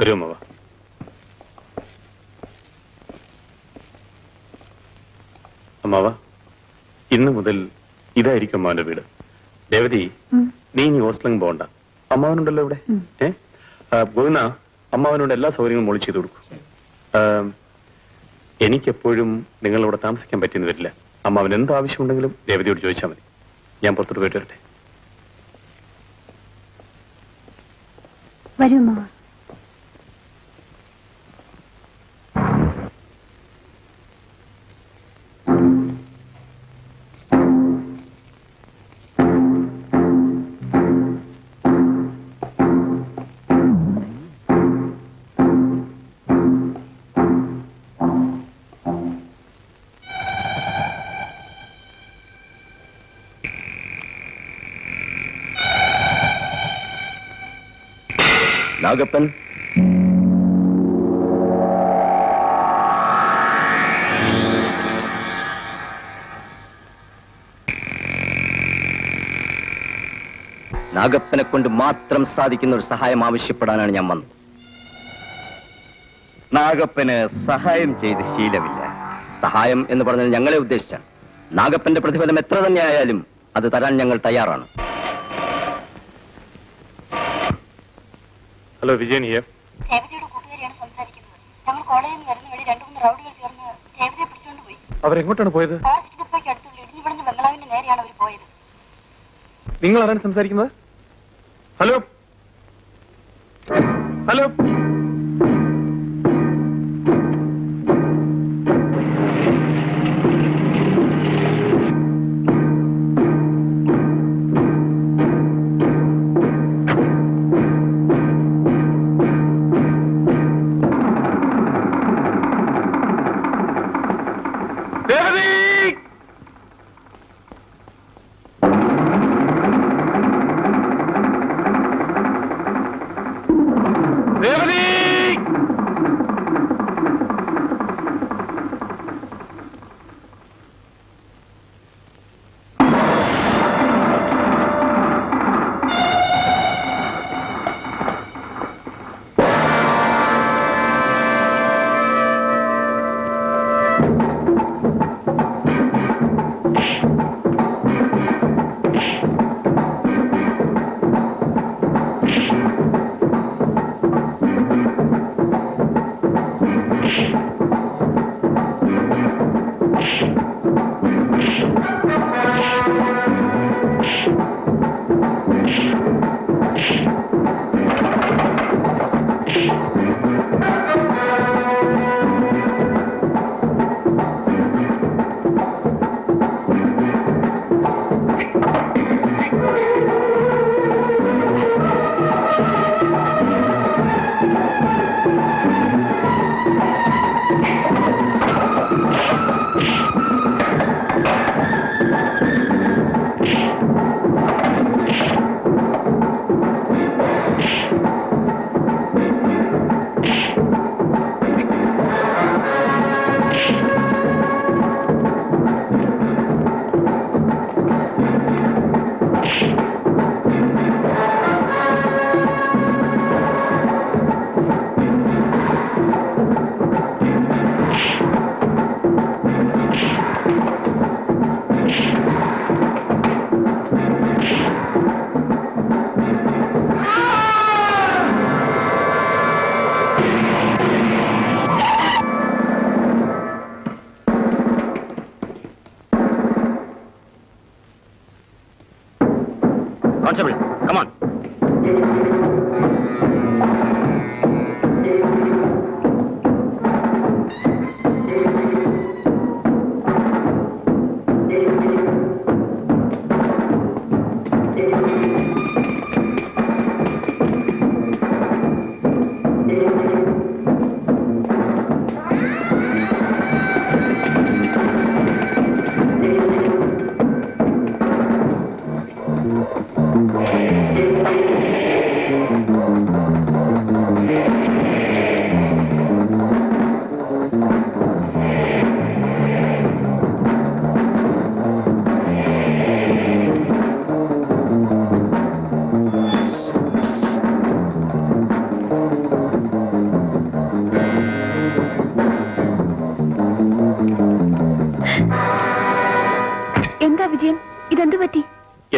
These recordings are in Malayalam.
വരൂ അമ്മാവ. അമ്മാവ, ഇന്ന് മുതൽ ഇതായിരിക്കും അമ്മാവന്റെ വീട്. ദേവതി, നീ ഇനി ഹോസ്റ്റലിൽ പോകണ്ട. അമ്മാവനുണ്ടല്ലോ ഇവിടെ. ഗോവിന്ദ, അമ്മാവനോട് എല്ലാ സൗകര്യങ്ങളും മോളി ചെയ്തു കൊടുക്കും. എനിക്കെപ്പോഴും നിങ്ങളിവിടെ താമസിക്കാൻ പറ്റിയെന്ന് വരില്ല. അമ്മാവൻ എന്ത് ആവശ്യമുണ്ടെങ്കിലും ദേവതിയോട് ചോദിച്ചാൽ മതി. ഞാൻ പുറത്തോട്ട് പോയിട്ട് വരട്ടെ. വരൂ അമ്മാവ. നാഗപ്പൻ, നാഗപ്പനെ കൊണ്ട് മാത്രം സാധിക്കുന്ന ഒരു സഹായം ആവശ്യപ്പെടാനാണ് ഞാൻ വന്നത്. നാഗപ്പന് സഹായം ചെയ്ത് ശീലമില്ല. സഹായം എന്ന് പറഞ്ഞാൽ ഞങ്ങളെ ഉദ്ദേശിച്ചാണ്. നാഗപ്പന്റെ പ്രതിഫലം എത്ര തന്നെ ആയാലും അത് തരാൻ ഞങ്ങൾ തയ്യാറാണ്. Hello, Vijayan here. ദേവതയുടെ കൂട്ടുകാരിയാണ് സംസാരിക്കുന്നത്. ഞങ്ങൾ കോളേജിൽ നിന്ന് വരുന്ന വഴി 2-3 റൗഡികൾ ചേർന്ന് ദേവതയെ പിടിച്ചുകൊണ്ട് പോയി. അവരെങ്ങോട്ടാണ് പോയത്? ഫോറസ്റ്റ് ഡിപ്പോയ്ക്ക് അടുത്തുള്ള ഇടിഞ്ഞുപണിഞ്ഞ ബംഗ്ലാവിന്റെ നേരെയാണ് അവർ പോയത്. നിങ്ങൾ ആരാണ് സംസാരിക്കുന്നത്? Hello hello. Constable, come on.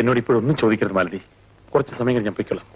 എന്നോട് ഇപ്പോഴൊന്നും ചോദിക്കരുത് മാലതി. കുറച്ച് സമയം കഴിഞ്ഞ് ഞാൻ പൊയ്ക്കൊള്ളാം.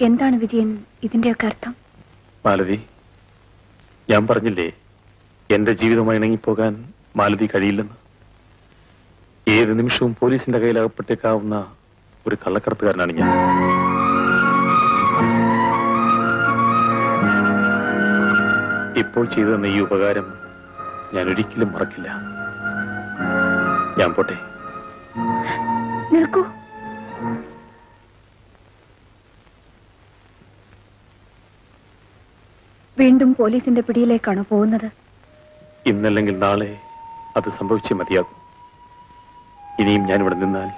എന്താണ് വിജയൻ ഇതിന്റെയൊക്കെ അർത്ഥം? മാലതി, ഞാൻ പറഞ്ഞില്ലേ എന്റെ ജീവിതമായി ഇണങ്ങിപ്പോകാൻ മാലതി കഴിയില്ലെന്ന്. ഏത് നിമിഷവും പോലീസിന്റെ കയ്യിൽ അകപ്പെട്ടേക്കാവുന്ന ഒരു കള്ളക്കടത്തുകാരനാണ് ഞാൻ. ഇപ്പോൾ ചെയ്തു തന്ന ഈ ഉപകാരം ഞാൻ ഒരിക്കലും മറക്കില്ല. ഞാൻ പോട്ടെ. നിൽക്കൂ. വീണ്ടും പോലീസിന്റെ പിടിയിലേക്കാണോ പോകുന്നത്? ഇന്നല്ലെങ്കിൽ നാളെ അത് സംഭവിച്ചേ മതിയാകും. ഇനിയും ഞാനിവിടെ നിന്നാൽ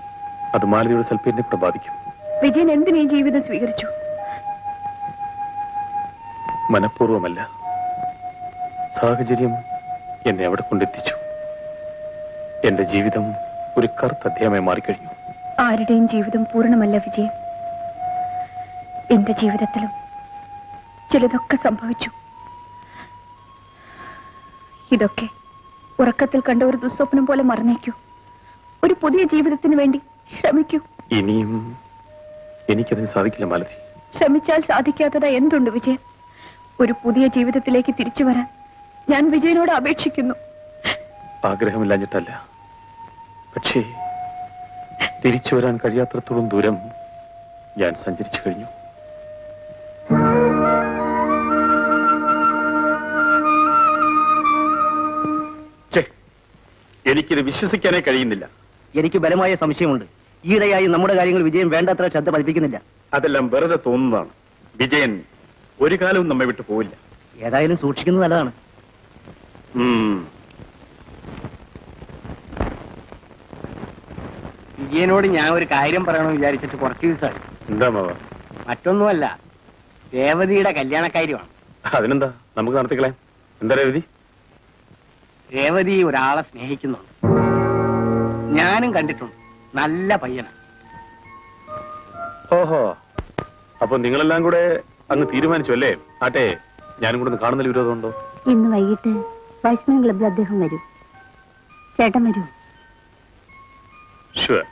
അത് മാലതിയുടെ സൽപ്പേരിനെ കൂടെ ബാധിക്കും. വിജയൻ എന്തിനീ ജീവിതം സ്വീകരിച്ചു? മനഃപൂർവ്വമല്ല, സാഹചര്യം എന്നെ അവിടെ കൊണ്ടെത്തിച്ചു. എന്റെ ജീവിതം ഒരു കറുത്ത അധ്യായമായി മാറിക്കഴിഞ്ഞു. ആരുടെയും ജീവിതം പൂർണ്ണമല്ല വിജയൻ. എന്റെ ജീവിതത്തിലും ചിലതൊക്കെ സംഭവിച്ചു. ഇതൊക്കെ ഉറക്കത്തിൽ കണ്ട ഒരു ദുസ്വപ്നം പോലെ മറന്നേക്കൂ. ഒരു പുതിയ ജീവിതത്തിന് വേണ്ടി ശ്രമിക്കൂ. ഇനിയും എനിക്കതിന് സാധിക്കില്ല മാലതി. ശ്രമിച്ചാൽ സാധിക്കാത്തത് എന്തുണ്ട് വിജയൻ? ഒരു പുതിയ ജീവിതത്തിലേക്ക് തിരിച്ചു വരാൻ ഞാൻ വിജയനോട് അപേക്ഷിക്കുന്നു. ആഗ്രഹമില്ലാഞ്ഞിട്ടല്ല, പക്ഷേ തിരിച്ചു വരാൻ കഴിയാത്രത്തോളം ദൂരം ഞാൻ സഞ്ചരിച്ചു കഴിഞ്ഞു. എനിക്കിത് വിശ്വസിക്കാനേ കഴിയുന്നില്ല. എനിക്ക് ബലമായ സംശയമുണ്ട്. ഈയിടെയായി നമ്മുടെ കാര്യങ്ങൾ വിജയം വേണ്ടത്ര ശ്രദ്ധ പതിപ്പിക്കുന്നില്ല. അതെല്ലാം വെറുതെ തോന്നുന്നതാണ്. വിജയൻ ഒരു കാലവും നമ്മെ വിട്ടു പോവില്ല. ഏതായാലും സൂക്ഷിക്കുന്നത് നല്ലതാണ്. വിജയനോട് ഞാൻ ഒരു കാര്യം പറയണമെന്ന് വിചാരിച്ചിട്ട് കുറച്ച് ദിവസമായി. എന്താ മാവ? മറ്റൊന്നുമല്ല, രേവതിയുടെ കല്യാണക്കാര്യമാണ്. അതിനെന്താ, നമുക്ക് നടത്തിക്കളയാം. എന്താ രേവതി? രേവതി ഒരാളെ സ്നേഹിക്കുന്നുണ്ട്. ഞാനും കണ്ടിട്ടുണ്ട്. നല്ല പയ്യന. ഓഹോ, അപ്പൊ നിങ്ങളെല്ലാം കൂടെ അങ്ങ് തീരുമാനിച്ചു അല്ലേ? ആട്ടെ, ഞാനും കൂടെ ഒന്ന് കാണുന്നതിൽ വിരോധമുണ്ടോ? ഇന്ന് വൈകിട്ട് വൈസ്മാൻ ക്ലബ്ബിൽ അദ്ദേഹം വരും. ചേട്ടൻ വരൂ. ഷുവർ.